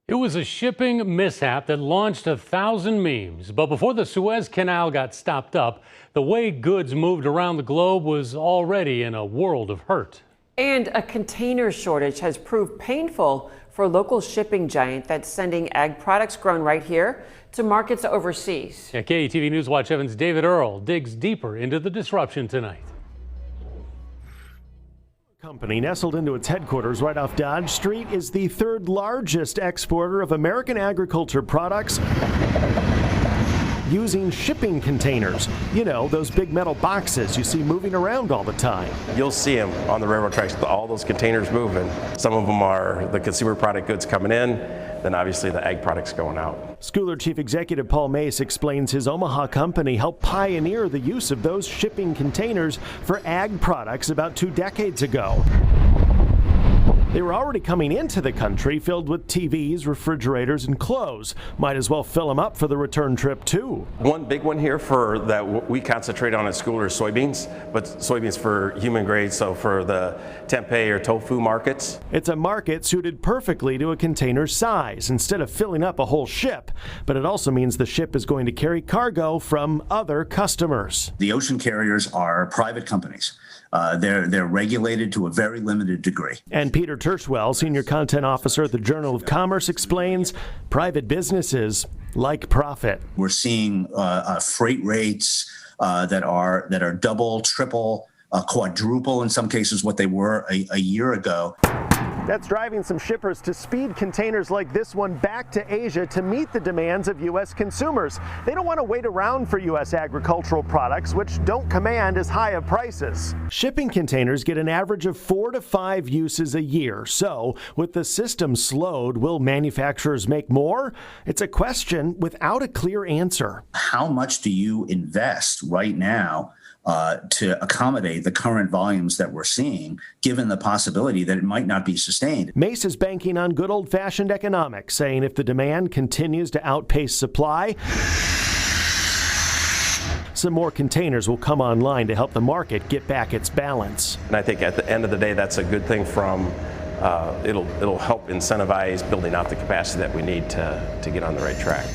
It was a shipping mishap that launched 1,000 memes. But before the Suez Canal got stopped up, the way goods moved around the globe was already in a world of hurt. And a container shortage has proved painful for a local shipping giant that's sending ag products grown right here to markets overseas. Yeah, KETV News Watch 7's David Earl digs deeper into the disruption tonight. Company nestled into its headquarters right off Dodge Street is the third largest exporter of American agriculture products using shipping containers. You know, those big metal boxes you see moving around all the time. You'll see them on the railroad tracks, all those containers moving. Some of them are the consumer product goods coming in, then obviously the ag products going out. Schooler Chief Executive Paul Mace explains his Omaha company helped pioneer the use of those shipping containers for ag products about 2 decades ago. They were already coming into the country filled with TVs, refrigerators, and clothes. Might as well fill them up for the return trip, too. One big one here for that we concentrate on at Schooler is soybeans, but soybeans for human grade, so for the tempeh or tofu markets. It's a market suited perfectly to a container size instead of filling up a whole ship. But it also means the ship is going to carry cargo from other customers. The ocean carriers are private companies. They're regulated to a very limited degree. And Peter Tershwell, Senior Content Officer at the Journal of Commerce, explains private businesses like profit. We're seeing freight rates that are double, triple, quadruple in some cases what they were a year ago. That's driving some shippers to speed containers like this one back to Asia to meet the demands of U.S. consumers. They don't want to wait around for U.S. agricultural products, which don't command as high of prices. Shipping containers get an average of 4 to 5 uses a year. So, with the system slowed, will manufacturers make more? It's a question without a clear answer. How much do you invest right now to accommodate the current volumes that we're seeing, given the possibility that it might not be sustained? Mace is banking on good old-fashioned economics, saying if the demand continues to outpace supply, some more containers will come online to help the market get back its balance. And I think at the end of the day, that's a good thing from it'll help incentivize building out the capacity that we need to get on the right track.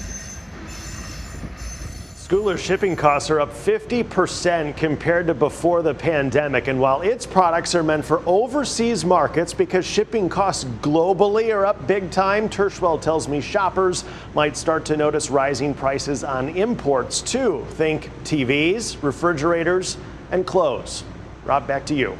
Schooler shipping costs are up 50% compared to before the pandemic. And while its products are meant for overseas markets because shipping costs globally are up big time, Tershwell tells me shoppers might start to notice rising prices on imports too. Think TVs, refrigerators, and clothes. Rob, back to you.